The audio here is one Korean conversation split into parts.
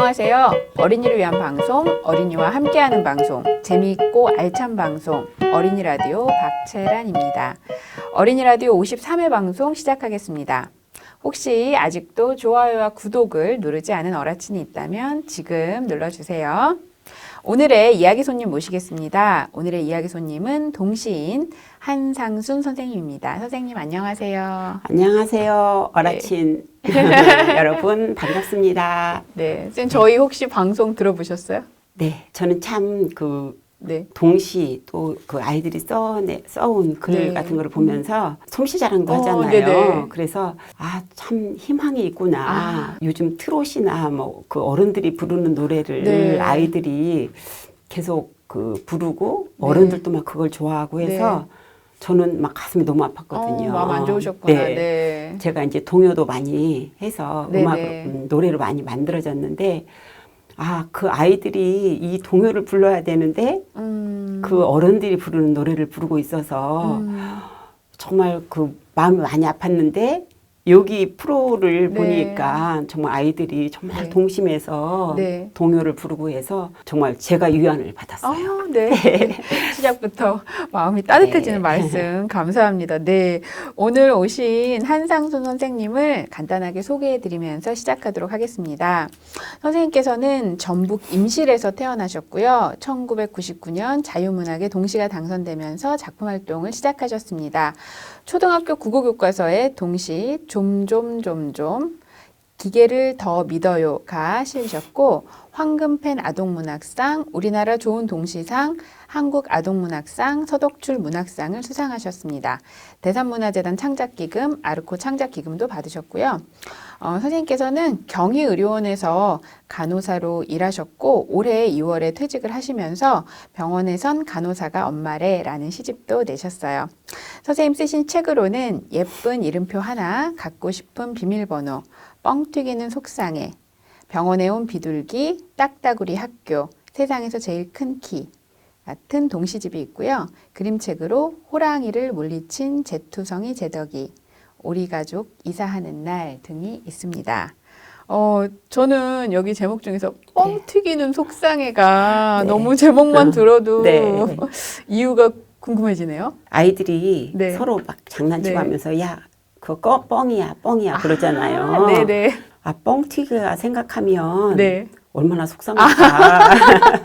안녕하세요. 어린이를 위한 방송, 어린이와 함께하는 방송, 재미있고 알찬 방송, 어린이 라디오 박채란입니다. 어린이 라디오 53회 방송 시작하겠습니다. 혹시 아직도 좋아요와 구독을 누르지 않은 어라친이 있다면 지금 눌러주세요. 오늘의 이야기 손님 모시겠습니다. 오늘의 이야기 손님은 동시인 한상순 선생님입니다. 선생님 안녕하세요. 안녕하세요. 어라친 여러분 반갑습니다. 네, 선생님 저희 혹시 방송 들어보셨어요? 네, 저는 참 네. 동시 또 그 아이들이 써온 글 네. 같은 거를 보면서 솜씨 자랑도 하잖아요. 네네. 그래서 참 희망이 있구나. 요즘 트롯이나 뭐 그 어른들이 부르는 노래를 네. 아이들이 계속 부르고 네. 어른들도 막 그걸 좋아하고 해서 저는 막 가슴이 너무 아팠거든요. 마음 안 좋으셨구나. 네. 네. 제가 이제 동요도 많이 해서 네네. 노래로 많이 만들어졌는데, 그 아이들이 이 동요를 불러야 되는데, 그 어른들이 부르는 노래를 부르고 있어서, 정말 마음이 많이 아팠는데, 여기 프로를 네. 보니까 정말 아이들이 정말 네. 동심에서 네. 동요를 부르고 해서 정말 제가 위안을 받았어요. 네. 시작부터 마음이 따뜻해지는 네. 말씀 감사합니다. 네. 오늘 오신 한상순 선생님을 간단하게 소개해 드리면서 시작하도록 하겠습니다. 선생님께서는 전북 임실에서 태어나셨고요. 1999년 자유문학의 동시가 당선되면서 작품 활동을 시작하셨습니다. 초등학교 국어교과서에 동시 좀좀좀좀 기계를 더 믿어요가 실으셨고 황금펜 아동문학상, 우리나라 좋은 동시상, 한국 아동문학상, 서덕출 문학상을 수상하셨습니다. 대산문화재단 창작기금, 아르코 창작기금도 받으셨고요. 선생님께서는 경희의료원에서 간호사로 일하셨고 올해 2월에 퇴직을 하시면서 병원에선 간호사가 엄마래라는 시집도 내셨어요. 선생님 쓰신 책으로는 예쁜 이름표 하나, 갖고 싶은 비밀번호, 뻥 튀기는 속상해, 병원에 온 비둘기, 딱따구리 학교, 세상에서 제일 큰 키 같은 동시집이 있고요. 그림책으로 호랑이를 물리친 제투성이 제덕이, 오리 가족 이사하는 날 등이 있습니다. 저는 여기 제목 중에서 뻥 튀기는 속상해가 네. 너무 제목만 들어도 네. 이유가 궁금해지네요. 아이들이 네. 서로 막 장난치고 네. 하면서 야 그거 뻥이야 그러잖아요. 네네. 뻥튀기가 생각하면 네. 얼마나 속상할까.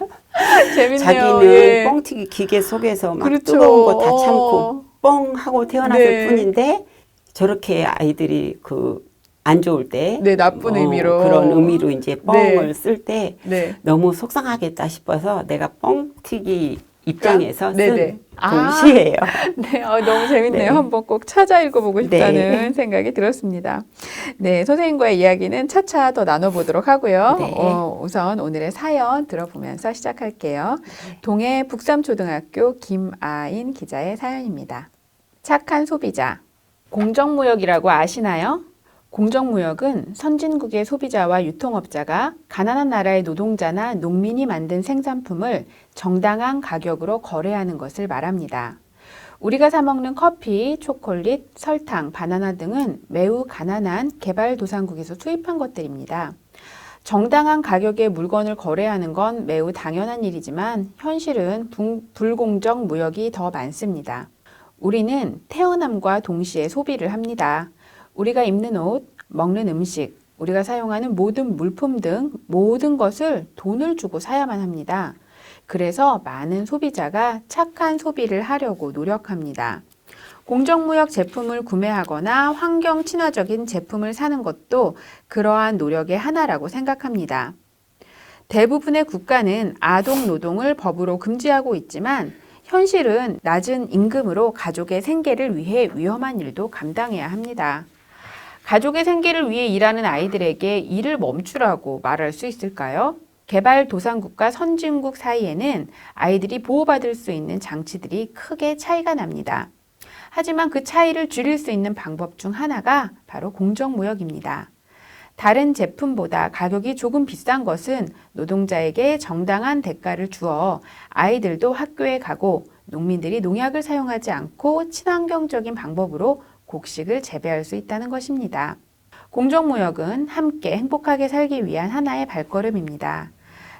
재밌네요. 자기는 예. 뻥튀기 기계 속에서 막 그렇죠. 뜨거운 거 다 참고 뻥 하고 태어났을 네. 뿐인데 저렇게 아이들이 안 좋을 때 네, 나쁜 의미로. 그런 의미로 이제 뻥을 네. 쓸 때 네. 너무 속상하겠다 싶어서 내가 뻥튀기 입장에서 네네. 쓴 동시예요. 네, 너무 재밌네요. 네. 한번 꼭 찾아 읽어보고 싶다는 네. 생각이 들었습니다. 네, 선생님과의 이야기는 차차 더 나눠보도록 하고요. 네. 우선 오늘의 사연 들어보면서 시작할게요. 동해 북삼초등학교 김아인 기자의 사연입니다. 착한 소비자. 공정무역이라고 아시나요? 공정무역은 선진국의 소비자와 유통업자가 가난한 나라의 노동자나 농민이 만든 생산품을 정당한 가격으로 거래하는 것을 말합니다. 우리가 사 먹는 커피, 초콜릿, 설탕, 바나나 등은 매우 가난한 개발도상국에서 수입한 것들입니다. 정당한 가격의 물건을 거래하는 건 매우 당연한 일이지만 현실은 불공정 무역이 더 많습니다. 우리는 태어남과 동시에 소비를 합니다. 우리가 입는 옷, 먹는 음식, 우리가 사용하는 모든 물품 등 모든 것을 돈을 주고 사야만 합니다. 그래서 많은 소비자가 착한 소비를 하려고 노력합니다. 공정무역 제품을 구매하거나 환경 친화적인 제품을 사는 것도 그러한 노력의 하나라고 생각합니다. 대부분의 국가는 아동 노동을 법으로 금지하고 있지만 현실은 낮은 임금으로 가족의 생계를 위해 위험한 일도 감당해야 합니다. 가족의 생계를 위해 일하는 아이들에게 일을 멈추라고 말할 수 있을까요? 개발도상국과 선진국 사이에는 아이들이 보호받을 수 있는 장치들이 크게 차이가 납니다. 하지만 그 차이를 줄일 수 있는 방법 중 하나가 바로 공정무역입니다. 다른 제품보다 가격이 조금 비싼 것은 노동자에게 정당한 대가를 주어 아이들도 학교에 가고 농민들이 농약을 사용하지 않고 친환경적인 방법으로 곡식을 재배할 수 있다는 것입니다. 공정무역은 함께 행복하게 살기 위한 하나의 발걸음입니다.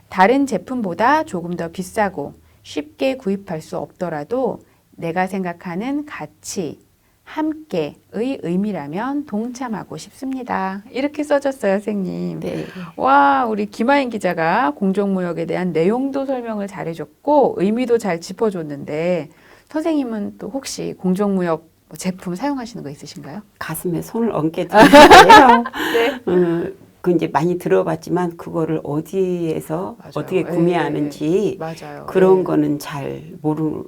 다른 제품보다 조금 더 비싸고 쉽게 구입할 수 없더라도 내가 생각하는 가치, 함께의 의미라면 동참하고 싶습니다. 이렇게 써줬어요, 선생님. 네. 와, 우리 김아인 기자가 공정무역에 대한 내용도 설명을 잘해줬고 의미도 잘 짚어줬는데 선생님은 또 혹시 공정무역 제품 사용하시는 거 있으신가요? 가슴에 손을 얹게 되는데요. 네. 그 이제 많이 들어봤지만 그거를 어디에서 맞아요. 어떻게 구매하는지 맞아요. 그런 예. 거는 잘 모르는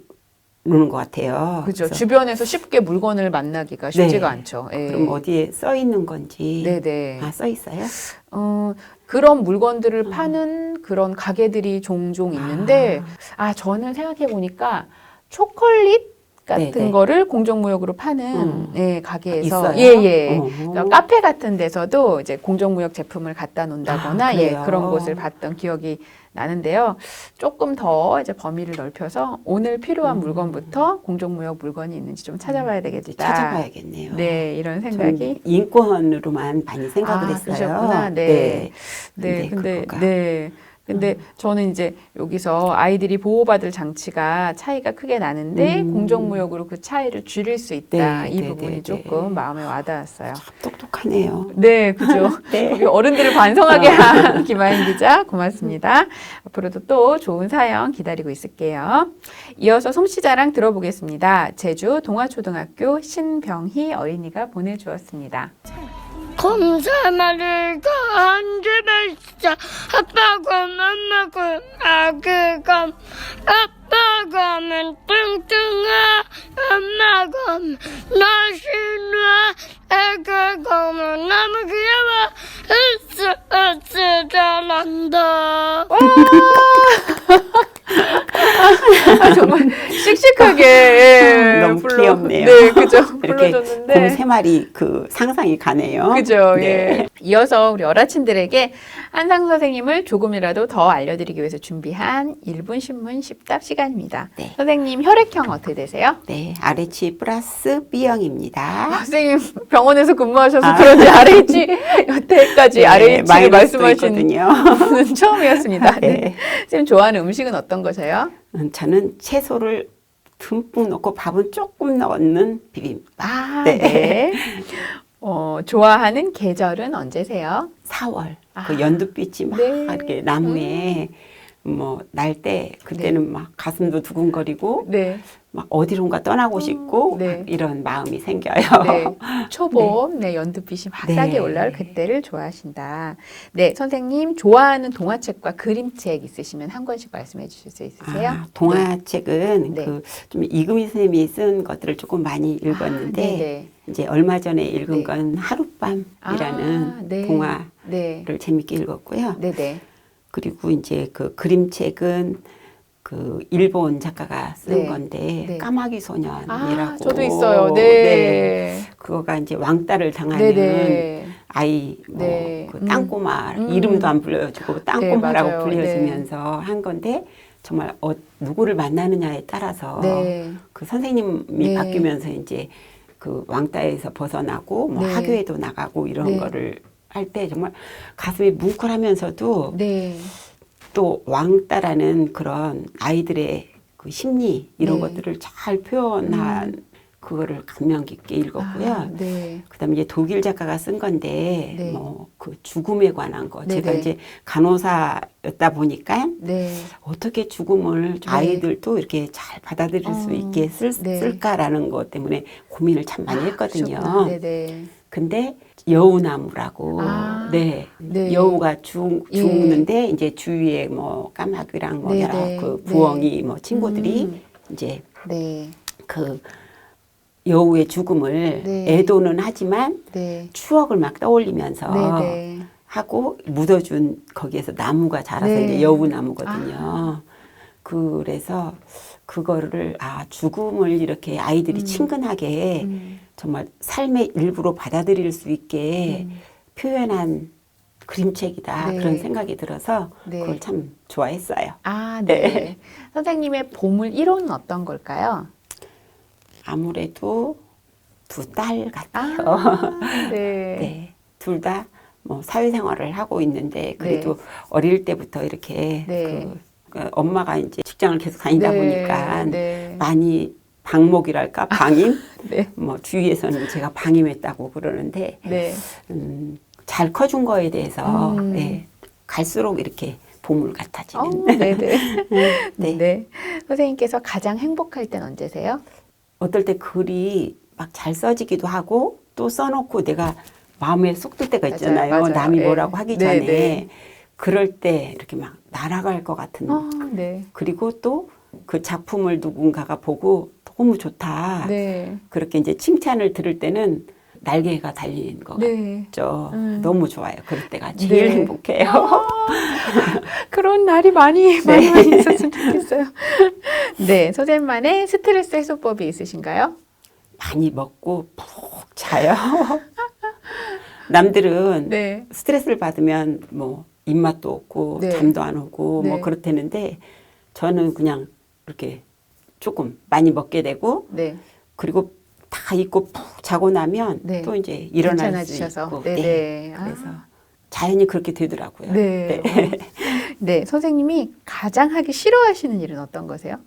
것 같아요. 그죠. 그래서 주변에서 쉽게 물건을 만나기가 쉽지가 네. 않죠. 예. 그럼 어디에 써 있는 건지 네네. 써 있어요? 그런 물건들을 파는 그런 가게들이 종종 있는데, 저는 생각해 보니까 초콜릿 같은 네네. 거를 공정무역으로 파는 예, 가게에서 있어요? 예예. 어허. 그러니까 카페 같은 데서도 이제 공정무역 제품을 갖다 놓는다거나 예, 그래요? 그런 곳을 봤던 기억이 나는데요. 조금 더 이제 범위를 넓혀서 오늘 필요한 물건부터 공정무역 물건이 있는지 좀 찾아봐야 되겠다. 찾아봐야겠네요. 네, 이런 전 생각이. 인권으로만 많이 생각을 했어요. 그러셨구나. 네. 네, 근데, 그거가 네. 근데 저는 이제 여기서 아이들이 보호받을 장치가 차이가 크게 나는데 공정무역으로 그 차이를 줄일 수 있다. 네, 이 네, 부분이 네, 조금 네. 마음에 와닿았어요. 똑똑하네요. 네, 그죠. 네. 우리 어른들을 반성하게 한 김아인 기자, 고맙습니다. 앞으로도 또 좋은 사연 기다리고 있을게요. 이어서 솜씨자랑 들어보겠습니다. 제주 동아초등학교 신병희 어린이가 보내주었습니다. 곰사마를 한 집에 있어. 아빠가 맘마고 아기가 아빠가면 뚱뚱해 엄마가 날씬해 애기가면 너무 귀여워 으쓰 잘한다. 정말 씩씩하게 예, 너무 귀엽네요. 네, 그죠. 이렇게 불러줬는데. 곰 세 마리 그 상상이 가네요. 그죠. 네. 예. 이어서 우리 어라친들에게 한상 선생님을 조금이라도 더 알려드리기 위해서 준비한 1분 신문 10답 시간입니다. 네. 선생님 혈액형 어떻게 되세요? 네, RH 플러스 B형입니다. 선생님 병원에서 근무하셔서 그런지 RH 여태까지 네, RH를 마이너스도 말씀하신 있거든요. 분은 처음이었습니다. 네. 네. 선생님 좋아하는 음식은 어떤 거세요? 저는 채소를 듬뿍 넣고 밥은 조금 넣는 비빔밥. 네. 네. 좋아하는 계절은 언제세요? 4월 그 연두빛이 막 네. 이렇게 나무에 뭐 날 때 그때는 막 가슴도 두근거리고 네. 막 어디론가 떠나고 싶고 네. 막 이런 마음이 생겨요. 네. 초봄, 네. 연두빛이 막 네. 싸게 올라올 그때를 좋아하신다. 네. 선생님, 좋아하는 동화책과 그림책 있으시면 한 권씩 말씀해 주실 수 있으세요? 동화책은 네. 그 좀 이금희 선생님이 쓴 것들을 조금 많이 읽었는데 네네. 이제 얼마 전에 읽은 네. 건 하룻밤이라는 네. 동화를 네. 재밌게 읽었고요. 네네. 그리고 이제 그 그림책은 그 일본 작가가 쓴 네. 건데 네. 까마귀 소년이라고. 저도 있어요. 네. 그거가 이제 왕따를 당하는 네네. 아이 뭐 네. 그 땅꼬마 음. 이름도 안 불려주고 땅꼬마라고 맞아요. 불려주면서 한 건데 정말 누구를 만나느냐에 따라서 네. 그 선생님이 네. 바뀌면서 이제 그 왕따에서 벗어나고 뭐 네. 학교에도 나가고 이런 네. 거를 할 때 정말 가슴이 뭉클하면서도 네. 또 왕따라는 그런 아이들의 그 심리 이런 네. 것들을 잘 표현한 그거를 감명 깊게 읽었고요. 네. 그다음에 이제 독일 작가가 쓴 건데 네. 뭐 그 죽음에 관한 거. 네네. 제가 이제 간호사였다 보니까 네. 어떻게 죽음을 아이들도 이렇게 잘 받아들일 수 있게 네. 쓸까라는 것 때문에 고민을 참 많이 했거든요. 그러셨구나. 네네. 근데 여우나무라고 네. 네. 여우가 예. 죽는데 이제 주위에 뭐 까마귀랑 뭐 여러 네네. 그 부엉이 뭐 친구들이 이제 네. 그 여우의 죽음을 네. 애도는 하지만 네. 추억을 막 떠올리면서 네네. 하고 묻어준 거기에서 나무가 자라서 네. 이제 여우나무거든요. 그래서 그거를 죽음을 이렇게 아이들이 친근하게 정말 삶의 일부로 받아들일 수 있게 표현한 그림책이다. 네. 그런 생각이 들어서 네. 그걸 참 좋아했어요. 네. 선생님의 보물 1호는 어떤 걸까요? 아무래도 두 딸 같아요. 네. 네. 둘 다 뭐 사회생활을 하고 있는데 그래도 어릴 때부터 이렇게 네. 그 엄마가 이제 직장을 계속 다니다 네. 보니까 네. 많이 방목이랄까 방임 네. 뭐 주위에서는 제가 방임했다고 그러는데 네. 잘 커준 거에 대해서 네. 갈수록 이렇게 보물 같아지는. 네네. 네. 네. 선생님께서 가장 행복할 땐 언제세요? 어떨 때 글이 막 잘 써지기도 하고 또 써놓고 내가 마음에 쏙 들 때가 있잖아요. 맞아요. 남이 네. 뭐라고 하기 네, 전에 네. 그럴 때 이렇게 막 날아갈 것 같은. 네. 그리고 또 그 작품을 누군가가 보고 너무 좋다. 네. 그렇게 이제 칭찬을 들을 때는 날개가 달린 것 네. 같죠. 너무 좋아요. 그럴 때가 제일 네. 행복해요. 그런 날이 많이 있었으면 좋겠어요. 네. 선생님만의 스트레스 해소법이 있으신가요? 많이 먹고 푹 자요. 남들은 네. 스트레스를 받으면 뭐 입맛도 없고 네. 잠도 안 오고 네. 뭐 그렇다는데 저는 그냥 이렇게 조금 많이 먹게 되고 네. 그리고 다 잊고 푹 자고 나면 네. 또 이제 일어날 수 괜찮아지셔서. 있고 네네. 네. 그래서 자연히 그렇게 되더라고요. 네. 네. 선생님이 가장 하기 싫어하시는 일은 어떤 거세요?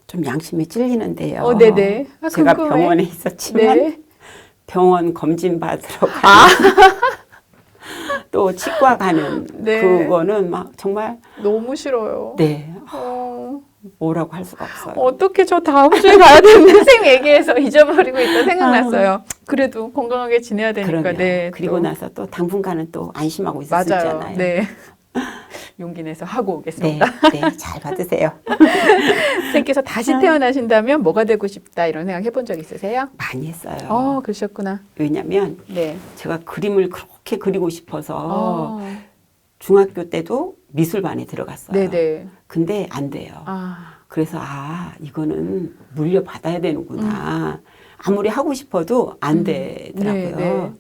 좀 양심에 찔리는데요. 네네. 아, 제가 궁금해. 병원에 있었지만 네. 병원 검진 받으러 가는 또 치과 가는 네. 그거는 막 정말 너무 싫어요. 네 어, 뭐라고 할 수가 없어요. 어떻게 저 다음 주에 가야 되는데 선생님 얘기해서 잊어버리고 있다 생각났어요. 그래도 건강하게 지내야 되니까. 그러면 네. 그리고 또. 나서 또 당분간은 또 안심하고 있을 수 맞아요. 있잖아요. 네. 용기 내서 하고 네, 오겠습니다. 네, 잘 받으세요. 선생님께서 다시 태어나신다면 뭐가 되고 싶다 이런 생각 해본 적 있으세요? 많이 했어요. 그러셨구나. 왜냐하면 네. 제가 그림을 그렇게 그리고 싶어서 어, 중학교 때도 미술반에 들어갔어요. 네네. 근데 안 돼요. 그래서 이거는 물려받아야 되는구나. 아무리 하고 싶어도 안 되더라고요. 네.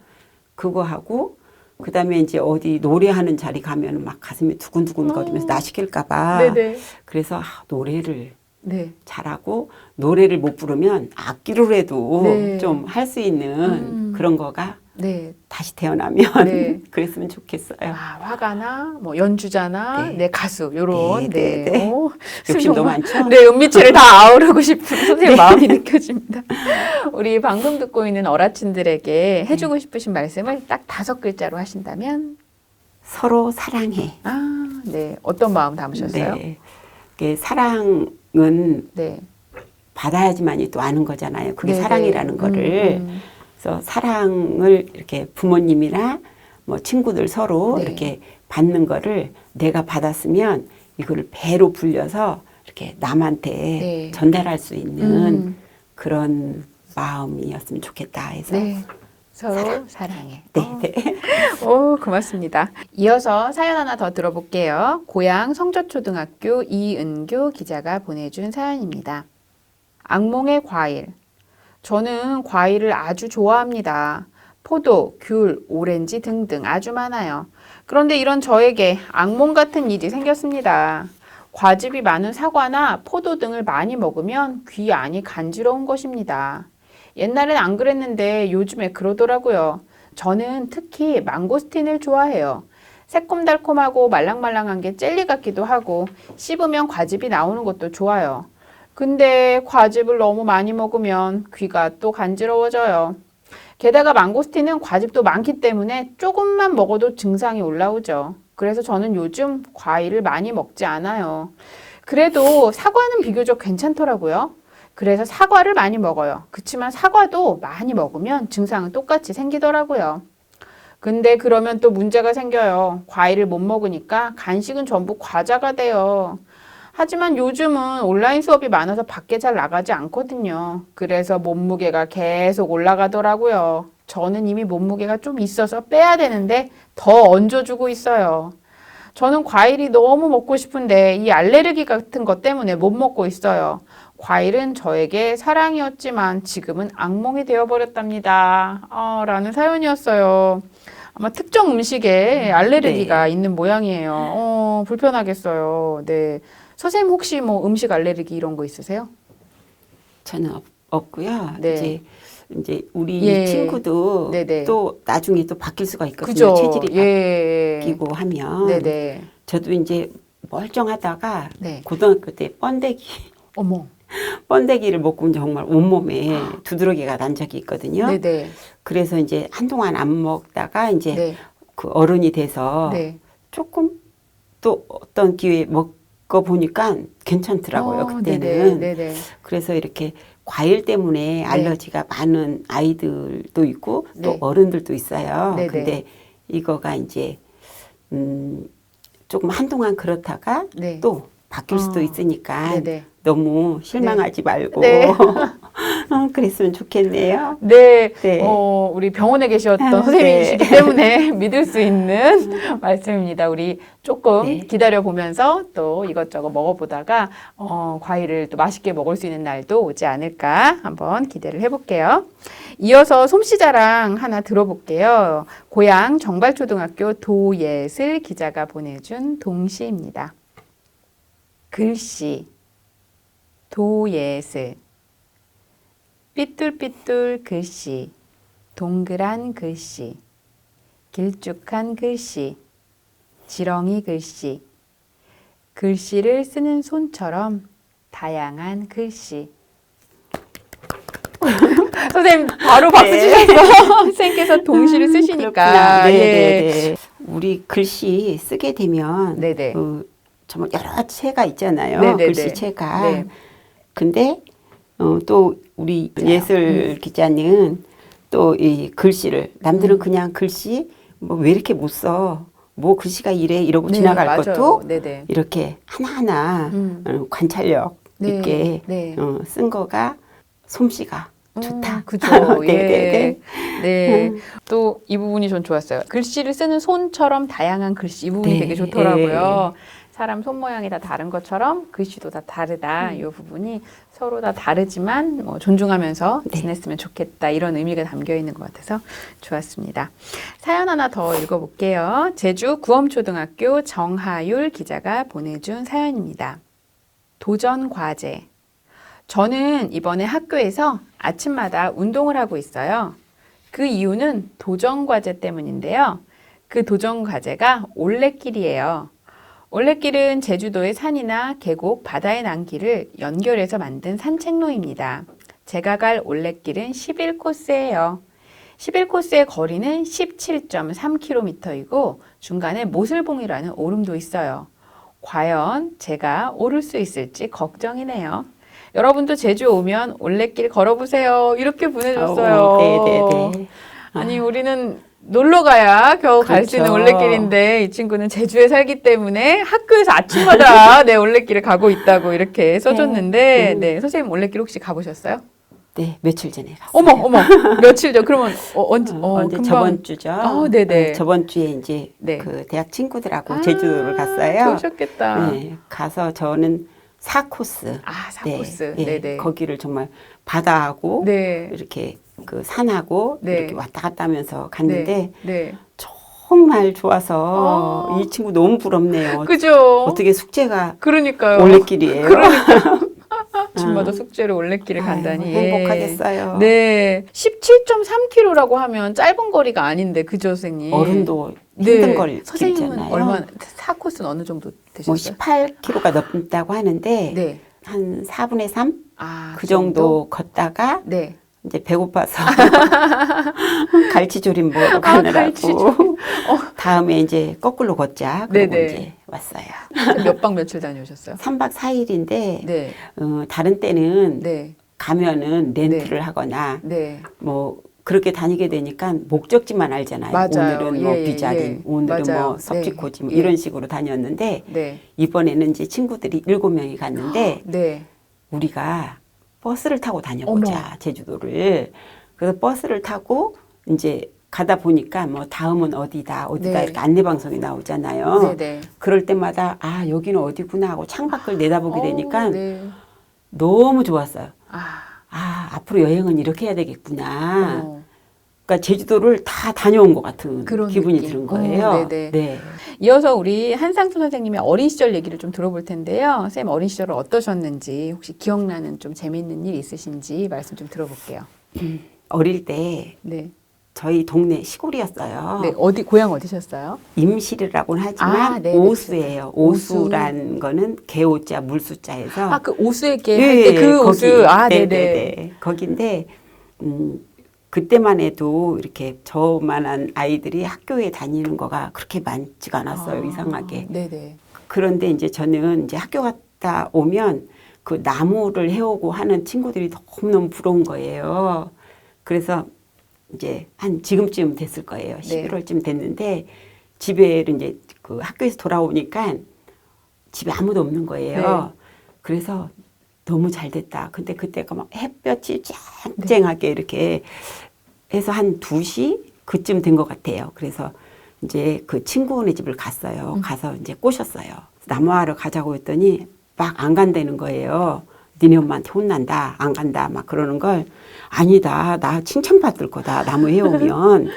그거 하고 그다음에 이제 어디 노래하는 자리 가면 막 가슴이 두근두근 거리면서 나 시킬까 봐. 네네. 그래서 노래를 네. 잘하고 노래를 못 부르면 악기로라도 네. 좀 할 수 있는 그런 거가 네. 다시 태어나면 네. 그랬으면 좋겠어요. 화가나 뭐 연주자나 네. 네, 가수 요런 네, 네, 네. 오, 욕심도 정말, 많죠? 네, 은미치를 다 아우르고 싶은 선생님 마음이 느껴집니다. 우리 방송 듣고 있는 어라친들에게 해주고 싶으신 말씀을 딱 5글자로 하신다면 서로 사랑해. 네. 어떤 마음 담으셨어요? 네. 이게 사랑은 네. 받아야지만이 또 아는 거잖아요. 그게 네네. 사랑이라는 거를. 그래서 사랑을 이렇게 부모님이나 뭐 친구들 서로 네. 이렇게 받는 거를 내가 받았으면 이거를 배로 불려서 이렇게 남한테 네. 전달할 수 있는 그런 마음이었으면 좋겠다 해서 네. 서로 사랑해. 네, 네. 오, 고맙습니다. 이어서 사연 하나 더 들어볼게요. 고양 성저초등학교 이은교 기자가 보내준 사연입니다. 악몽의 과일. 저는 과일을 아주 좋아합니다. 포도, 귤, 오렌지 등등 아주 많아요. 그런데 이런 저에게 악몽 같은 일이 생겼습니다. 과즙이 많은 사과나 포도 등을 많이 먹으면 귀 안이 간지러운 것입니다. 옛날엔 안 그랬는데 요즘에 그러더라고요. 저는 특히 망고스틴을 좋아해요. 새콤달콤하고 말랑말랑한 게 젤리 같기도 하고 씹으면 과즙이 나오는 것도 좋아요. 근데 과즙을 너무 많이 먹으면 귀가 또 간지러워져요. 게다가 망고스틴은 과즙도 많기 때문에 조금만 먹어도 증상이 올라오죠. 그래서 저는 요즘 과일을 많이 먹지 않아요. 그래도 사과는 비교적 괜찮더라고요. 그래서 사과를 많이 먹어요. 그치만 사과도 많이 먹으면 증상은 똑같이 생기더라고요. 근데 그러면 또 문제가 생겨요. 과일을 못 먹으니까 간식은 전부 과자가 돼요. 하지만 요즘은 온라인 수업이 많아서 밖에 잘 나가지 않거든요. 그래서 몸무게가 계속 올라가더라고요. 저는 이미 몸무게가 좀 있어서 빼야 되는데 더 얹어주고 있어요. 저는 과일이 너무 먹고 싶은데 이 알레르기 같은 것 때문에 못 먹고 있어요. 과일은 저에게 사랑이었지만 지금은 악몽이 되어버렸답니다. 라는 사연이었어요. 아마 특정 음식에 알레르기가 있는 모양이에요. 불편하겠어요. 네. 선생님 혹시 뭐 음식 알레르기 이런 거 있으세요? 저는 없고요. 네. 이제 이제 우리 예. 친구도 네네. 또 나중에 또 바뀔 수가 있거든요. 그죠. 체질이 예. 바뀌고 하면. 네네. 저도 이제 멀쩡하다가 네. 고등학교 때 어머. 번데기를 먹고 이제 정말 온몸에 두드러기가 난 적이 있거든요. 네네. 그래서 이제 한동안 안 먹다가 이제 네. 그 어른이 돼서 네. 조금 또 어떤 기회에 먹어 보니까 괜찮더라고요. 그때는. 네네. 그래서 이렇게 과일 때문에 알러지가 많은 아이들도 있고 또 네. 어른들도 있어요. 네네. 근데 이거가 이제 조금 한동안 그렇다가 네. 또 바뀔 수도 있으니까 네네. 너무 실망하지 말고 네. 그랬으면 좋겠네요. 네, 네. 우리 병원에 계셨던 네. 선생님이시기 때문에 믿을 수 있는 말씀입니다. 우리 조금 네. 기다려 보면서 또 이것저것 먹어보다가 과일을 또 맛있게 먹을 수 있는 날도 오지 않을까 한번 기대를 해볼게요. 이어서 솜씨 자랑 하나 들어볼게요. 고양 정발초등학교 도예슬 기자가 보내준 동시입니다. 글씨 도예슬 삐뚤삐뚤 글씨, 동그란 글씨, 길쭉한 글씨, 지렁이 글씨, 글씨를 쓰는 손처럼 다양한 글씨. 선생님 바로 박수 치셨어. 선생님께서 동시를 쓰시니까. 그렇구나. 네, 예. 네, 네. 우리 글씨 쓰게 되면 네네. 정말 여러 채가 있잖아요. 네네네. 글씨체가. 네. 근데 또 우리 예슬 기자는 또 이 글씨를 남들은 그냥 글씨 뭐 왜 이렇게 못 써? 뭐 글씨가 이래 이러고 네, 지나갈 맞아요. 것도 네네. 이렇게 하나하나 관찰력 네, 있게 네. 쓴 거가 솜씨가 좋다. 그죠. 네, 예. 네, 네. 또 이 부분이 전 좋았어요. 글씨를 쓰는 손처럼 다양한 글씨. 이 부분이 네. 되게 좋더라고요. 사람 손 모양이 다 다른 것처럼 글씨도 다 다르다. 이 부분이 서로 다 다르지만 뭐 존중하면서 네. 지냈으면 좋겠다. 이런 의미가 담겨 있는 것 같아서 좋았습니다. 사연 하나 더 읽어볼게요. 제주 구엄초등학교 정하율 기자가 보내준 사연입니다. 도전 과제. 저는 이번에 학교에서 아침마다 운동을 하고 있어요. 그 이유는 도전 과제 때문인데요. 그 도전 과제가 올레길이에요. 올레길은 제주도의 산이나 계곡, 바다의 난길을 연결해서 만든 산책로입니다. 제가 갈 올레길은 11코스예요. 11코스의 거리는 17.3km이고 중간에 모슬봉이라는 오름도 있어요. 과연 제가 오를 수 있을지 걱정이네요. 여러분도 제주 오면 올레길 걸어보세요. 이렇게 보내줬어요. 네네네. 아니 우리는 놀러 가야 겨우 갈 수 있는 그렇죠. 올레길인데 이 친구는 제주에 살기 때문에 학교에서 아침마다 내 올레길을 가고 있다고 이렇게 써줬는데 네, 선생님 올레길 혹시 가보셨어요? 네, 며칠 전에 갔어요. 어머 며칠 전 그러면 언제 언제 금방 저번 주죠. 네네. 저번 주에 이제 네. 그 대학 친구들하고 제주도를 갔어요. 좋으셨겠다. 네, 가서 저는 4코스. 4코스. 네, 네네. 거기를 정말 바다하고 네. 이렇게 그 산하고 네. 이렇게 왔다 갔다 하면서 갔는데 네. 정말 좋아서 이 친구 너무 부럽네요. 그죠? 어떻게 숙제가 그러니까요. 올레길이에요. 아침마다 숙제를 올레길을 간다니. 아유, 행복하겠어요. 네. 17.3km라고 하면 짧은 거리가 아닌데, 그죠, 선생님? 어른도 힘든 걸 선생님은 길잖아요. 얼마나, 4코스는 어느 정도 뭐 되셨어요? 18km가 넘다고 하는데 네. 한 4분의 3? 아, 그 정도 걷다가 네. 이제 배고파서 갈치조림 먹으러 가느라고 갈치조림. 다음에 이제 거꾸로 걷자 그러고 네네. 이제 왔어요. 몇 박 며칠 다녀오셨어요? 3박 4일인데 네. 다른 때는 네. 가면은 렌트를 하거나 네. 뭐 그렇게 다니게 되니까 목적지만 알잖아요. 맞아요. 오늘은 뭐 예, 비자림, 예. 오늘은 맞아요. 뭐 섭지코지 뭐 네. 이런 식으로 다녔는데 네. 이번에는 이제 친구들이 7명이 갔는데 네. 우리가 버스를 타고 다녀보자 제주도를. 그래서 버스를 타고 이제 가다 보니까 뭐 다음은 어디다 네. 이렇게 안내 방송이 나오잖아요. 네. 네. 그럴 때마다 아 여기는 어디구나 하고 창밖을 내다보게 되니까 네. 너무 좋았어요. 아, 앞으로 여행은 이렇게 해야 되겠구나. 어. 그러니까 제주도를 다 다녀온 것 같은 그런 기분이 느낌. 드는 거예요. 네네. 네. 이어서 우리 한상수 선생님의 어린 시절 얘기를 좀 들어볼 텐데요. 선생님 어린 시절을 어떠셨는지 혹시 기억나는 좀 재미있는 일 있으신지 말씀 좀 들어볼게요. 어릴 때 네. 저희 동네 시골이었어요. 네, 어디 고향 어디셨어요? 임실이라고는 하지만 네네. 오수예요. 오수. 오수란 거는 개오자 물수자에서 아, 그 오수에게 예, 할 때 그 거기. 오수. 아, 네, 네네. 네, 네. 거긴데 그때만 해도 이렇게 저만한 아이들이 학교에 다니는 거가 그렇게 많지가 않았어요. 이상하게. 네네. 그런데 이제 저는 이제 학교 갔다 오면 그 나무를 해오고 하는 친구들이 너무너무 부러운 거예요. 그래서 이제 한 지금쯤 됐을 거예요. 네. 11월쯤 됐는데 집에 이제 그 학교에서 돌아오니까 집에 아무도 없는 거예요. 네. 그래서 너무 잘 됐다. 근데 그때가 막 햇볕이 쨍쨍하게 이렇게 해서 한 2시 그쯤 된 것 같아요. 그래서 이제 그 친구네 집을 갔어요. 가서 이제 꼬셨어요. 나무하러 가자고 했더니 막 안 간다는 거예요. 니네 엄마한테 혼난다. 안 간다. 막 그러는 걸 아니다. 나 칭찬받을 거다. 나무 해오면.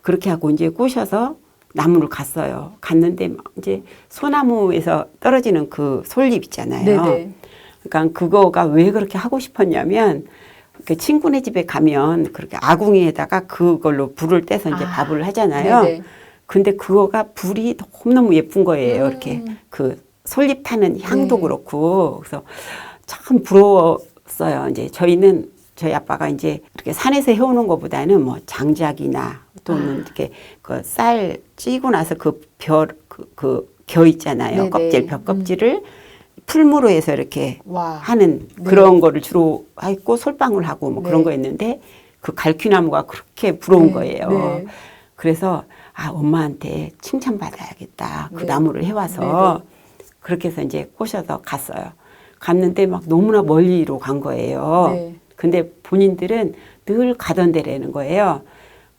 그렇게 하고 이제 꼬셔서 나무를 갔어요. 갔는데 이제 소나무에서 떨어지는 그 솔잎 있잖아요. 네네. 그러니까 그거가 왜 그렇게 하고 싶었냐면 그 친구네 집에 가면 그렇게 아궁이에다가 그걸로 불을 떼서 이제 밥을 하잖아요. 네네. 근데 그거가 불이 너무너무 예쁜 거예요. 이렇게 그 솔잎 타는 향도 네. 그렇고. 그래서 참 부러웠어요. 이제 저희는 저희 아빠가 이제 이렇게 산에서 해오는 것보다는 뭐 장작이나 또는 이렇게 그 쌀 찌고 나서 그 겨 있잖아요. 네네. 껍질, 벼 껍질을 풀무로 해서 이렇게 와. 하는 네. 그런 거를 주로 했고 솔방울 하고 뭐 네. 그런 거였는데 그 갈퀴나무가 그렇게 부러운 네. 거예요. 네. 그래서 아 엄마한테 칭찬받아야겠다. 그 네. 나무를 해와서 네네. 그렇게 해서 이제 꼬셔서 갔어요. 갔는데 막 너무나 멀리로 간 거예요. 네. 근데 본인들은 늘 가던 데라는 거예요.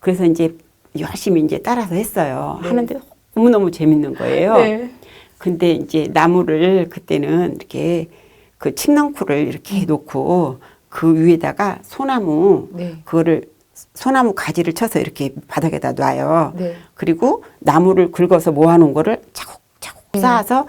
그래서 이제 열심히 이제 따라서 했어요. 네. 하는데 너무너무 재밌는 거예요. 네. 근데 이제 나무를 그때는 이렇게 그 칡넝쿨을 이렇게 놓고 그 위에다가 소나무 네. 그거를 소나무 가지를 쳐서 이렇게 바닥에다 놔요. 네. 그리고 나무를 긁어서 모아놓은 거를 차곡차곡 쌓아서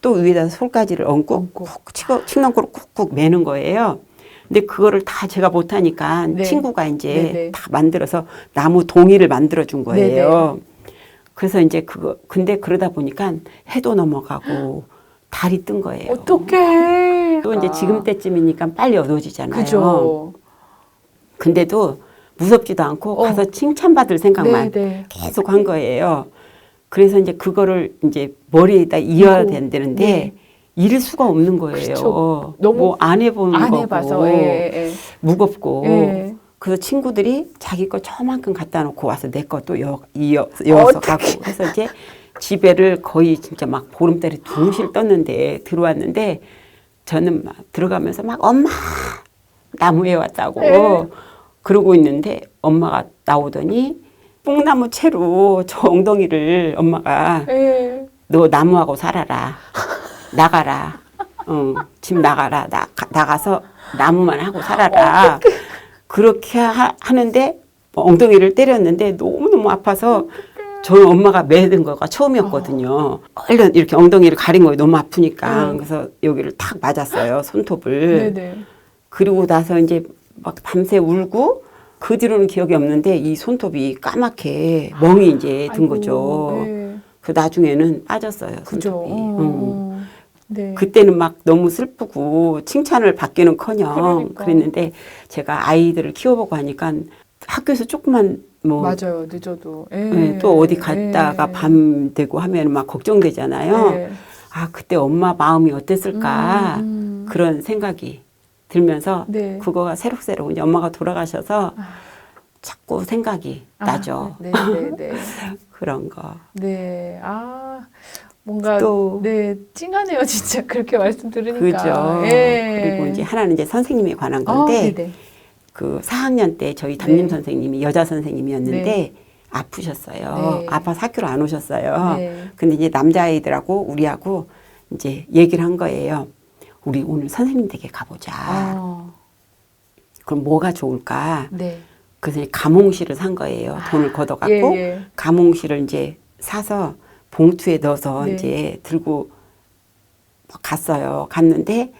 또 위에다 솔가지를 얹고 푹 치고 칡넝쿨을 쿡쿡 매는 거예요. 근데 그거를 다 제가 못하니까 네. 친구가 이제 네네. 다 만들어서 나무 동이를 만들어 준 거예요. 네네. 그래서 이제 그거 근데 그러다 보니까 해도 넘어가고 달이 뜬 거예요. 어떡해. 또 이제 지금 때쯤이니까 빨리 어두워지잖아요. 그죠. 근데도 무섭지도 않고 어. 가서 칭찬받을 생각만 네네. 계속 한 거예요. 그래서 이제 그거를 이제 머리에다 이어야 이고. 된다는데 네. 잃을 수가 없는 거예요. 그쵸. 너무 뭐 안 해본 안 거고 해봐서. 예, 무겁고 예. 그래서 친구들이 자기 거 저만큼 갖다 놓고 와서 내 것도 이어서 가고 해서 이제 집에를 거의 진짜 막 보름달이 둥실 떴는데 들어왔는데 저는 막 들어가면서 막 엄마 나무에 왔다고 네. 그러고 있는데 엄마가 나오더니 뽕나무 채로 저 엉덩이를 엄마가 예. 너 나무하고 살아라 나가라 집 나가라 나가서 나무만 하고 살아라 그렇게 하는데 엉덩이를 때렸는데 너무너무 아파서 저는 엄마가 매든 거가 처음이었거든요. 얼른 이렇게 엉덩이를 가린 거예요. 너무 아프니까. 그래서 여기를 탁 맞았어요. 손톱을. 네네. 그리고 나서 이제 막 밤새 울고 그 뒤로는 기억이 없는데 이 손톱이 까맣게 멍이 이제 든 아이고, 거죠. 네. 그 나중에는 빠졌어요. 그죠. 손톱이. 네. 그때는 막 너무 슬프고 칭찬을 받기는커녕 그러니까. 그랬는데 제가 아이들을 키워보고 하니까 학교에서 조금만 뭐 맞아요. 늦어도. 예. 네, 또 어디 갔다가 예. 밤 되고 하면 막 걱정되잖아요. 예. 아 그때 엄마 마음이 어땠을까 그런 생각이 들면서 네. 그거가 새록새록 이제 엄마가 돌아가셔서 자꾸 생각이 나죠. 네, 네, 네. 그런 거. 네. 아, 뭔가 또 네, 찡하네요, 진짜 그렇게 말씀 들으니까. 그죠. 예. 그리고 이제 하나는 이제 선생님에 관한 아, 건데 네네. 그 4학년 때 저희 담임 네. 선생님이 여자 선생님이었는데 네. 아프셨어요. 네. 아파서 학교를 안 오셨어요. 네. 근데 이제 남자아이들하고 우리하고 이제 얘기를 한 거예요. 우리 오늘 선생님 댁에 가보자. 그럼 뭐가 좋을까? 네. 그래서 이제 가몽실을 산 거예요. 돈을 걷어갖고 예, 예. 가몽실을 이제 사서 봉투에 넣어서 네. 이제 들고 갔어요. 갔는데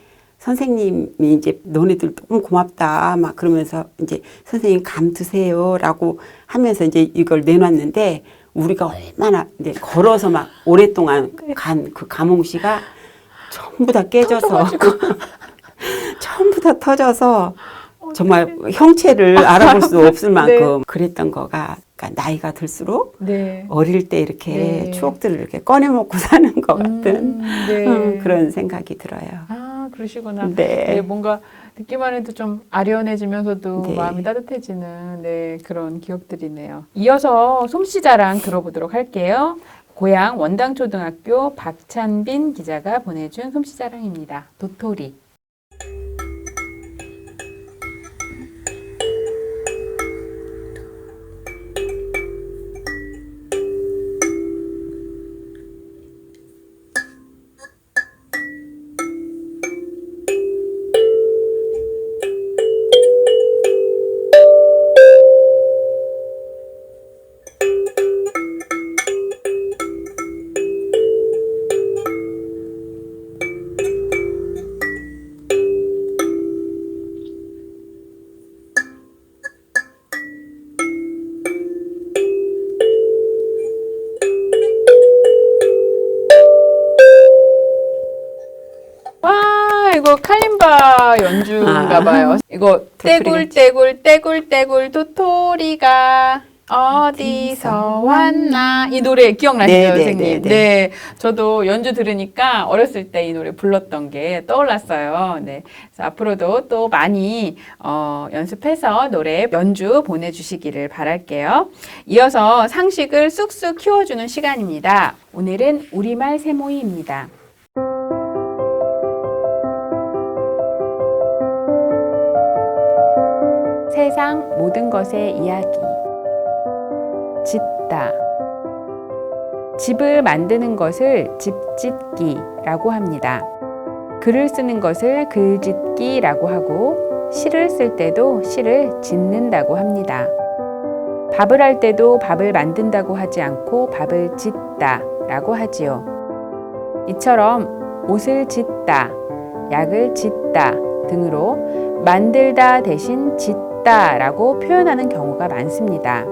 선생님이 이제 너네들 너무 고맙다 막 그러면서 이제 선생님 감 드세요라고 하면서 이제 이걸 내놨는데 우리가 얼마나 이제 걸어서 막 오랫동안 간 그 감홍시가 전부 다 깨져서 전부 다 터져서 정말 형체를 알아볼 수 없을 만큼 그랬던 거가 그러니까 나이가 들수록 네. 어릴 때 이렇게 네. 추억들을 이렇게 꺼내 먹고 사는 것 같은 네. 그런 생각이 들어요. 아, 그러시구나. 네. 네, 뭔가 듣기만 해도 좀 아련해지면서도 네. 마음이 따뜻해지는 네, 그런 기억들이네요. 이어서 솜씨 자랑 들어보도록 할게요. 고향 원당초등학교 박찬빈 기자가 보내준 솜씨 자랑입니다. 도토리. 와, 이거 칼림바 연주인가 봐요. 이거 떼굴떼굴 도토리가 어디서 왔나 이 노래 기억나시죠, 네, 선생님? 네, 네, 네, 저도 연주 들으니까 어렸을 때 이 노래 불렀던 게 떠올랐어요. 네, 그래서 앞으로도 또 많이 연습해서 노래 연주 보내주시기를 바랄게요. 이어서 상식을 쑥쑥 키워주는 시간입니다. 오늘은 우리말 세모이입니다. 세상 모든 것의 이야기. 짓다. 집을 만드는 것을 집짓기라고 합니다. 글을 쓰는 것을 글짓기라고 하고 시를 쓸 때도 시를 짓는다고 합니다. 밥을 할 때도 밥을 만든다고 하지 않고 밥을 짓다라고 하지요. 이처럼 옷을 짓다, 약을 짓다 등으로 만들다 대신 짓다라고 표현하는 경우가 많습니다.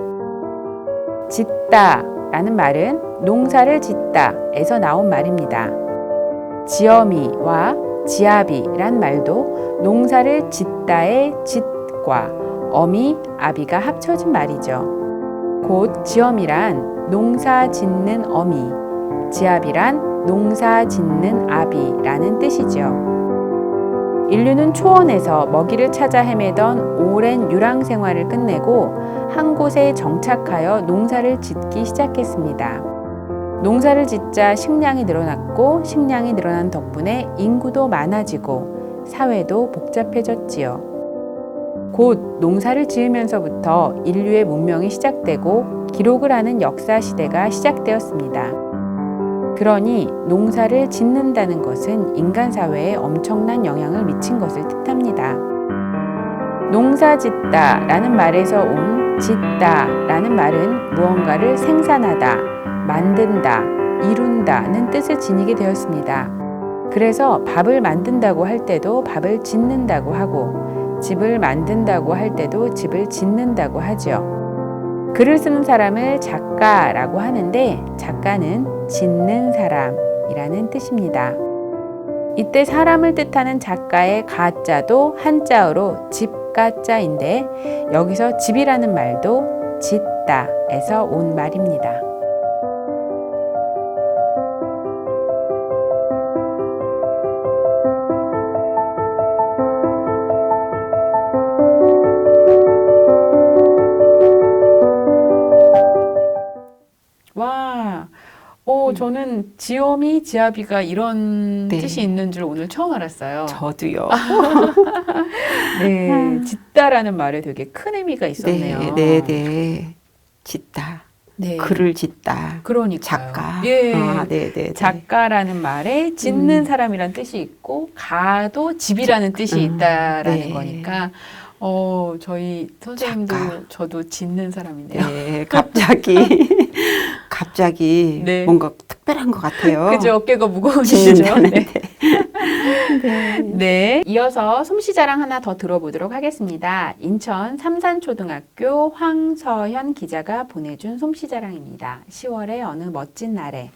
짓다라는 말은 농사를 짓다에서 나온 말입니다. 지어미와 지아비란 말도 농사를 짓다의 짓과 어미, 아비가 합쳐진 말이죠. 곧 지어미란 농사 짓는 어미, 지아비란 농사 짓는 아비라는 뜻이죠. 인류는 초원에서 먹이를 찾아 헤매던 오랜 유랑 생활을 끝내고 한 곳에 정착하여 농사를 짓기 시작했습니다. 농사를 짓자 식량이 늘어났고 식량이 늘어난 덕분에 인구도 많아지고 사회도 복잡해졌지요. 곧 농사를 지으면서부터 인류의 문명이 시작되고 기록을 하는 역사 시대가 시작되었습니다. 그러니 농사를 짓는다는 것은 인간 사회에 엄청난 영향을 미친 것을 뜻합니다. 농사 짓다 라는 말에서 온 짓다 라는 말은 무언가를 생산하다, 만든다, 이룬다는 뜻을 지니게 되었습니다. 그래서 밥을 만든다고 할 때도 밥을 짓는다고 하고 집을 만든다고 할 때도 집을 짓는다고 하죠. 글을 쓰는 사람을 작가라고 하는데 작가는 짓는 사람이라는 뜻입니다. 이때 사람을 뜻하는 작가의 가자도 한자어로 집가자인데 여기서 집이라는 말도 짓다에서 온 말입니다. 와, 저는 지어미, 지아비가 이런 네. 뜻이 있는 줄 오늘 처음 알았어요. 저도요. 네, 짓다라는 말에 되게 큰 의미가 있었네요. 네, 네, 네. 짓다. 네. 글을 짓다. 그러니까요. 작가. 예. 네, 네, 네. 작가라는 말에 짓는 사람이란 뜻이 있고 가도 집이라는 뜻이 있다라는 네. 거니까 저희 선생님도 작가. 저도 짓는 사람이네요. 네, 갑자기 네. 뭔가 특별한 것 같아요. 그죠? 어깨가 무거우시죠? 짓는다는데. 네. 네. 이어서 솜씨자랑 하나 더 들어보도록 하겠습니다. 인천 삼산초등학교 황서현 기자가 보내준 솜씨자랑입니다. 10월의 어느 멋진 날에.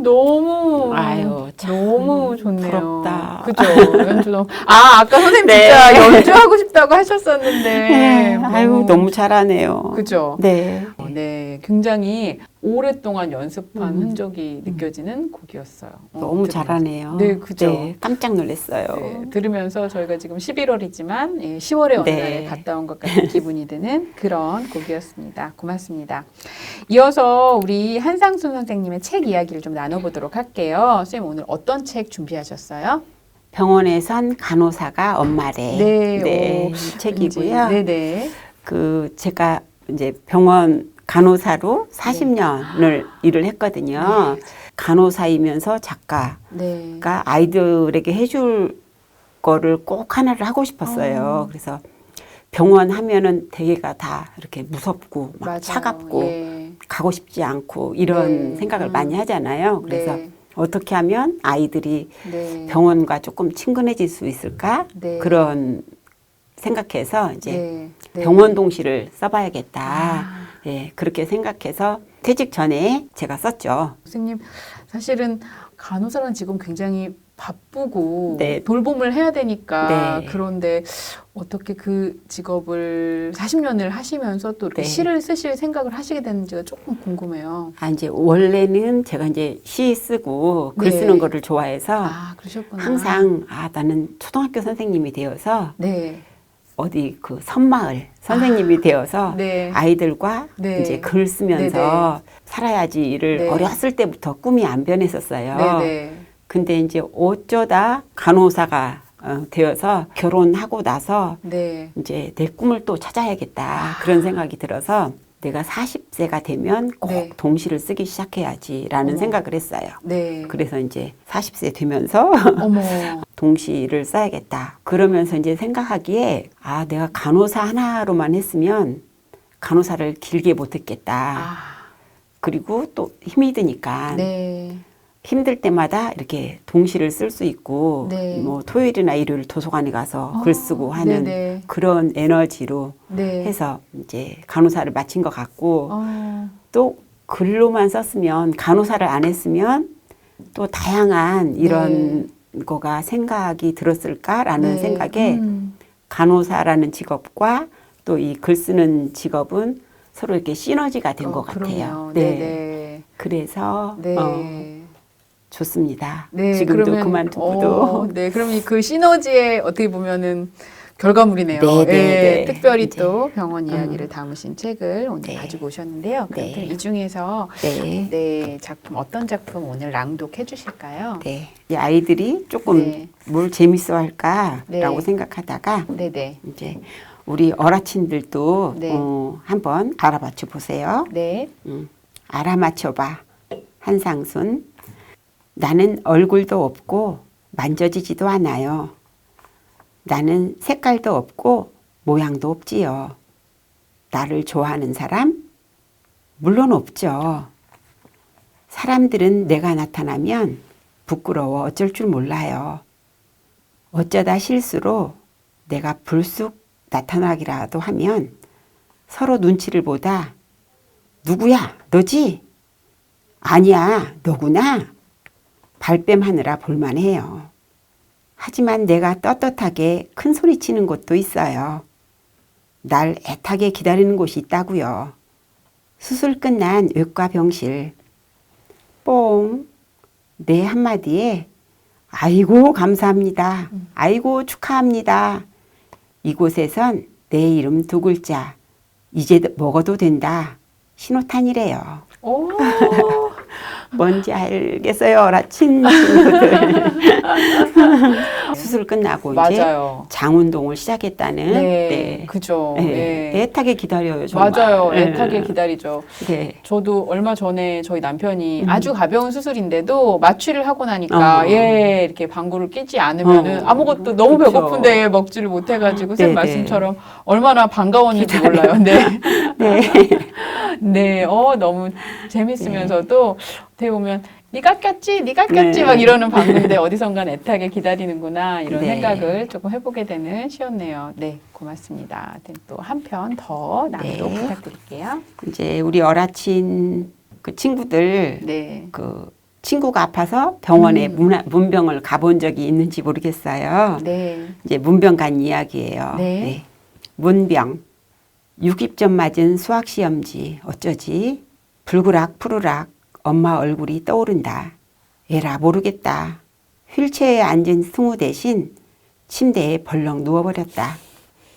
너무 아유, 참 너무 좋네요. 부럽다. 그죠? 연주 너무. 아까 선생님 네. 진짜 연주하고 싶다고 하셨었는데. 네, 아유 너무 잘하네요. 그죠? 네. 네, 굉장히 오랫동안 연습한 흔적이 느껴지는 곡이었어요. 너무 들으면서. 잘하네요. 네, 그죠? 네, 깜짝 놀랐어요. 네, 들으면서 저희가 지금 11월이지만 10월의 어느 네. 날에 갔다 온 것 같은 기분이 드는 그런 곡이었습니다. 고맙습니다. 이어서 우리 한상순 선생님의 책 이야기를 좀 나눠보도록 할게요. 선생님 오늘 어떤 책 준비하셨어요? 병원에선 간호사가 엄마래. 네, 오, 이 책이고요. 네네. 그 제가 이제 병원 간호사로 40년을 일을 했거든요. 간호사이면서 작가가 네. 아이들에게 해줄 거를 꼭 하나를 하고 싶었어요. 그래서 병원 하면은 대개가 다 이렇게 무섭고 막 맞아요. 차갑고 예. 가고 싶지 않고 이런 네. 생각을 많이 하잖아요. 그래서 네. 어떻게 하면 아이들이 네. 병원과 조금 친근해질 수 있을까? 네. 그런 생각해서 이제 네. 네. 병원 동시를 써봐야겠다. 아. 예, 그렇게 생각해서 퇴직 전에 제가 썼죠. 선생님 사실은 간호사라는 직업은 굉장히 바쁘고 네. 돌봄을 해야 되니까 네. 그런데 어떻게 그 직업을 40년을 하시면서 또 이렇게 네. 시를 쓰실 생각을 하시게 됐는지가 조금 궁금해요. 아, 이제 원래는 제가 이제 시 쓰고 글 네. 쓰는 거를 좋아해서 그러셨구나. 항상 나는 초등학교 선생님이 되어서 네. 어디 그 섬마을 선생님이 되어서 네. 아이들과 네. 이제 글 쓰면서 살아야지를 네. 어렸을 때부터 꿈이 안 변했었어요. 네네. 근데 이제 어쩌다 간호사가 되어서 결혼하고 나서 네. 이제 내 꿈을 또 찾아야겠다 그런 생각이 들어서 내가 40세가 되면 꼭 네. 동시를 쓰기 시작해야지라는 어머. 생각을 했어요. 네. 그래서 이제 40세 되면서 어머. 동시를 써야겠다. 그러면서 이제 생각하기에 내가 간호사 하나로만 했으면 간호사를 길게 못했겠다. 그리고 또 힘이 드니까 네. 힘들 때마다 이렇게 동시를 쓸 수 있고 네. 뭐 토요일이나 일요일 도서관에 가서 글 쓰고 하는 네네. 그런 에너지로 네. 해서 이제 간호사를 마친 것 같고 어. 또 글로만 썼으면 간호사를 안 했으면 또 다양한 이런 거가 생각이 들었을까라는 네. 생각에 간호사라는 직업과 또 이 글 쓰는 직업은 서로 이렇게 시너지가 된 것 같아요. 그럼요. 네. 네네. 그래서 네. 좋습니다. 네, 지금도 그러면, 그만두고도. 네, 그럼 그 시너지에 어떻게 보면은 결과물이네요. 네, 네, 네. 특별히 이제, 또 병원 이야기를 담으신 책을 오늘 네. 가지고 오셨는데요. 그럼 네. 이 중에서 네. 네, 작품 어떤 작품 오늘 낭독해 주실까요? 네. 이 아이들이 조금 네. 뭘 재밌어 할까라고 네. 생각하다가 네네. 이제 우리 어라친들도 네. 한번 알아맞혀 보세요. 네. 알아맞혀봐. 한상순. 나는 얼굴도 없고 만져지지도 않아요. 나는 색깔도 없고 모양도 없지요. 나를 좋아하는 사람? 물론 없죠. 사람들은 내가 나타나면 부끄러워 어쩔 줄 몰라요. 어쩌다 실수로 내가 불쑥 나타나기라도 하면 서로 눈치를 보다 누구야? 너지? 아니야, 너구나. 발뺌하느라 볼만해요. 하지만 내가 떳떳하게 큰 소리 치는 곳도 있어요. 날 애타게 기다리는 곳이 있다고요. 수술 끝난 외과 병실. 뽕. 내 한마디에 아이고 감사합니다. 아이고 축하합니다. 이곳에선 내 이름 두 글자. 이제 먹어도 된다. 신호탄이래요. 오. 뭔지 알겠어요, 어라친 친구들. 수술 끝나고 맞아요. 이제 장운동을 시작했다는. 네. 그죠. 네. 네. 애타게 기다려요, 정말. 맞아요. 네. 애타게 기다리죠. 네. 저도 얼마 전에 저희 남편이 아주 가벼운 수술인데도 마취를 하고 나니까 이렇게 방구를 끼지 않으면은 아무것도 너무 그쵸. 배고픈데 먹지를 못해가지고 쌤 네, 말씀처럼 얼마나 반가웠는지 몰라요. 네. 네. 네. 너무 재밌으면서도 어떻게 보면 네가 꼈지? 네가 꼈지? 네. 막 이러는 방구인데 어디선가 애타게 기다리는구나 이런 네. 생각을 조금 해보게 되는 시였네요. 네. 고맙습니다. 또 한 편 더 낭독 네. 부탁드릴게요. 이제 우리 어라친 그 친구들 네. 그 친구가 아파서 병원에 문병을 가본 적이 있는지 모르겠어요. 네. 이제 문병 간 이야기예요. 네. 문병. 60점 맞은 수학시험지 어쩌지? 불그락 푸르락 엄마 얼굴이 떠오른다. 에라 모르겠다. 휠체어에 앉은 승우 대신 침대에 벌렁 누워버렸다.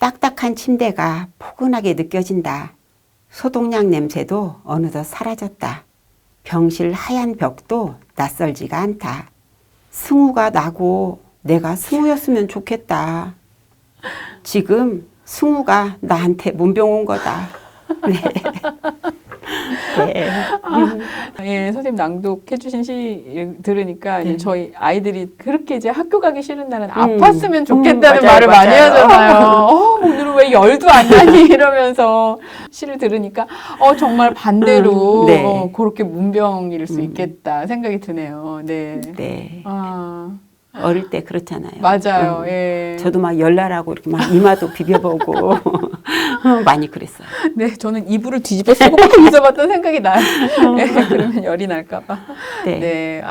딱딱한 침대가 포근하게 느껴진다. 소독약 냄새도 어느덧 사라졌다. 병실 하얀 벽도 낯설지가 않다. 승우가 나고 내가 승우였으면 좋겠다. 지금 승우가 나한테 문병 온 거다. 네. 네. 예, 선생님 낭독해주신 시 들으니까 이제 네. 저희 아이들이 그렇게 이제 학교 가기 싫은 날은 아팠으면 좋겠다는 맞아요, 말을 많이 맞아요. 하잖아요. 오늘은 왜 열도 안 나니? 이러면서 시를 들으니까 정말 반대로 네. 그렇게 문병일 수 있겠다 생각이 드네요. 네. 네. 아, 어릴 때 그렇잖아요. 맞아요. 예. 저도 막 열나라고 이렇게 막 이마도 비벼보고 많이 그랬어요. 네, 저는 이불을 뒤집어 쓰고 막 있어봤던 생각이 나요. 네, 그러면 열이 날까봐. 네. 네,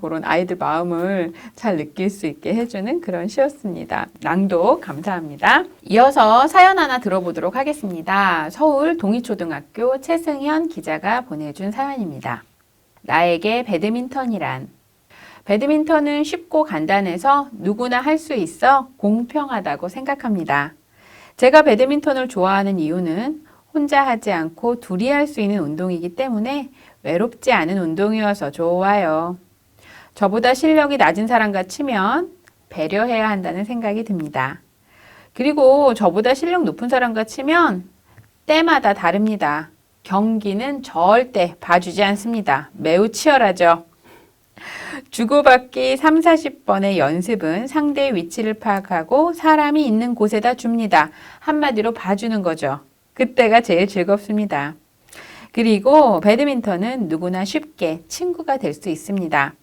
그런 아이들 마음을 잘 느낄 수 있게 해주는 그런 시였습니다. 낭독 감사합니다. 이어서 사연 하나 들어보도록 하겠습니다. 서울 동희초등학교 최승현 기자가 보내준 사연입니다. 나에게 배드민턴이란. 배드민턴은 쉽고 간단해서 누구나 할 수 있어 공평하다고 생각합니다. 제가 배드민턴을 좋아하는 이유는 혼자 하지 않고 둘이 할 수 있는 운동이기 때문에 외롭지 않은 운동이어서 좋아요. 저보다 실력이 낮은 사람과 치면 배려해야 한다는 생각이 듭니다. 그리고 저보다 실력 높은 사람과 치면 때마다 다릅니다. 경기는 절대 봐주지 않습니다. 매우 치열하죠. 주고받기 3, 40번의 연습은 상대의 위치를 파악하고 사람이 있는 곳에다 줍니다. 한마디로 봐주는 거죠. 그때가 제일 즐겁습니다. 그리고 배드민턴은 누구나 쉽게 친구가 될 수 있습니다.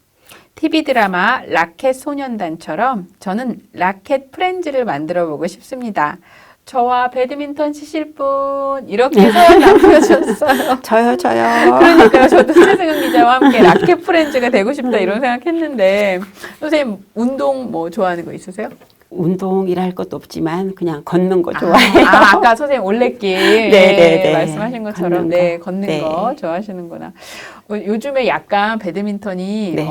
TV 드라마 라켓 소년단처럼 저는 라켓 프렌즈를 만들어 보고 싶습니다. 저와 배드민턴 치실 분 이렇게 사연 남겨주셨어요. 저요. 그러니까요. 저도 최승현 기자와 함께 라켓 프렌즈가 되고 싶다 이런 생각했는데 선생님 운동 뭐 좋아하는 거 있으세요? 운동이라 할 것도 없지만 그냥 걷는 거 좋아해요. 아까 선생님 올레길 네. 말씀하신 것처럼 걷는 거. 걷는 네. 거 좋아하시는구나. 요즘에 약간 배드민턴이 네.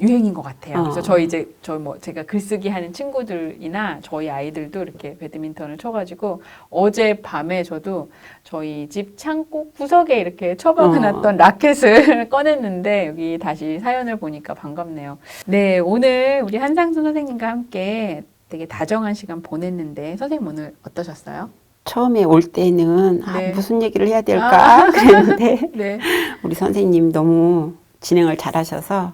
유행인 것 같아요. 그래서 어. 제가 글쓰기 하는 친구들이나 저희 아이들도 이렇게 배드민턴을 쳐가지고 어제 밤에 저도 저희 집 창고 구석에 이렇게 처박아놨던 라켓을 꺼냈는데 여기 다시 사연을 보니까 반갑네요. 네, 오늘 우리 한상수 선생님과 함께 되게 다정한 시간 보냈는데 선생님 오늘 어떠셨어요? 처음에 올 때는 네. 무슨 얘기를 해야 될까 그랬는데 네. 우리 선생님 너무 진행을 잘하셔서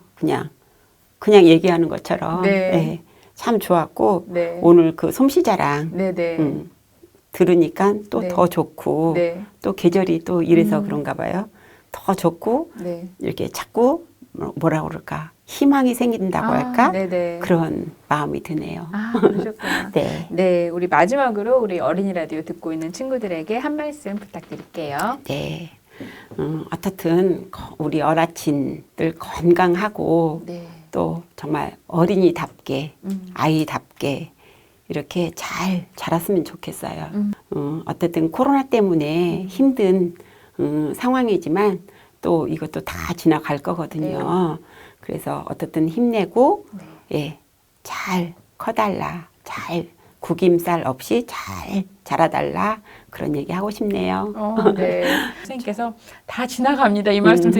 그냥 얘기하는 것처럼 네. 네, 참 좋았고 네. 오늘 그 솜씨자랑 네네. 들으니까 또 네. 더 좋고 네. 또 계절이 또 이래서 그런가 봐요. 더 좋고 네. 이렇게 자꾸 뭐라 그럴까 희망이 생긴다고 할까 네네. 그런 마음이 드네요. 그러셨구나. 네. 네, 우리 마지막으로 우리 어린이 라디오 듣고 있는 친구들에게 한 말씀 부탁드릴게요. 네. 어떻든 우리 어라친들 건강하고 네. 또 정말 어린이답게 음. 아이답게 이렇게 잘 자랐으면 좋겠어요. 음. 어쨌든 코로나 때문에 힘든 상황이지만 또 이것도 다 지나갈 거거든요. 그래서 어쨌든 힘내고 예, 잘 커달라, 잘 구김살 없이 잘 자라달라 그런 얘기 하고 싶네요. 네. 선생님께서 다 지나갑니다. 이 말씀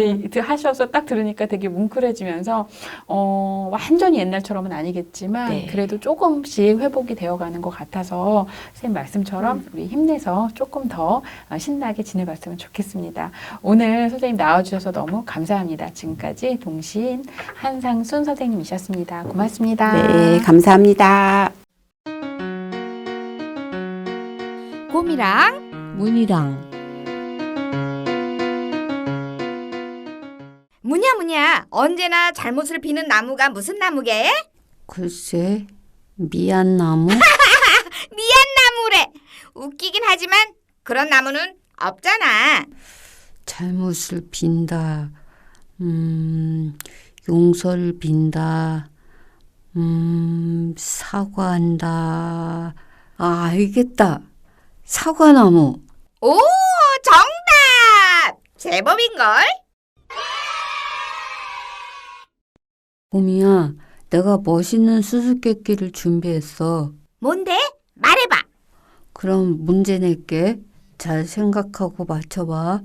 하셔서 딱 들으니까 되게 뭉클해지면서 완전히 옛날처럼은 아니겠지만 네. 그래도 조금씩 회복이 되어가는 것 같아서 선생님 말씀처럼 우리 힘내서 조금 더 신나게 지내봤으면 좋겠습니다. 오늘 선생님 나와주셔서 너무 감사합니다. 지금까지 동시인 한상순 선생님이셨습니다. 고맙습니다. 네, 감사합니다. 곰이랑 문이랑 무냐 언제나 잘못을 비는 나무가 무슨 나무게? 글쎄 미안나무 미안나무래. 웃기긴 하지만 그런 나무는 없잖아. 잘못을 빈다 용서를 빈다 사과한다 알겠다 사과나무 오, 정답! 제법인걸? 곰이야 내가 멋있는 수수께끼를 준비했어 뭔데? 말해봐. 그럼 문제 낼게 잘 생각하고 맞춰봐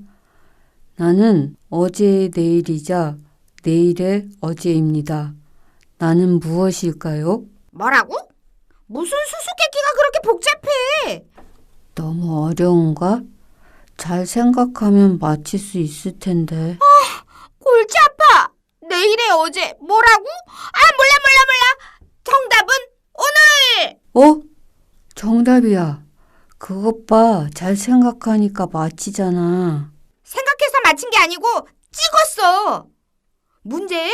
나는 어제의 내일이자 내일의 어제입니다 나는 무엇일까요? 뭐라고? 무슨 수수께끼가 그렇게 복잡해? 너무 어려운가? 잘 생각하면 맞힐 수 있을 텐데. 골치 아파. 내일의 어제 뭐라고? 몰라. 정답은 오늘. 정답이야. 그것 봐. 잘 생각하니까 맞히잖아. 생각해서 맞힌 게 아니고 찍었어. 문제에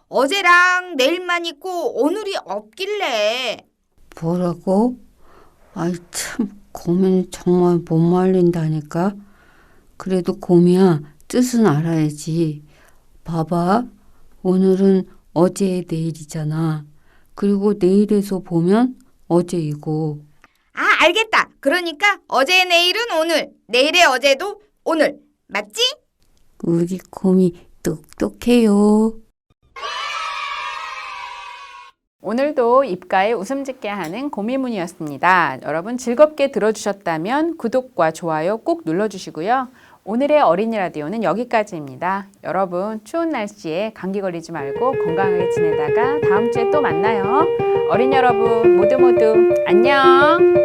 어제랑 내일만 있고 오늘이 없길래. 뭐라고? 아이 참 곰이 정말 못 말린다니까. 그래도 곰이야 뜻은 알아야지. 봐봐. 오늘은 어제의 내일이잖아. 그리고 내일에서 보면 어제이고. 알겠다. 그러니까 어제의 내일은 오늘, 내일의 어제도 오늘. 맞지? 우리 곰이 똑똑해요. 오늘도 입가에 웃음 짓게 하는 고미문이었습니다. 여러분 즐겁게 들어주셨다면 구독과 좋아요 꼭 눌러주시고요. 오늘의 어린이 라디오는 여기까지입니다. 여러분 추운 날씨에 감기 걸리지 말고 건강하게 지내다가 다음 주에 또 만나요. 어린이 여러분 모두 안녕.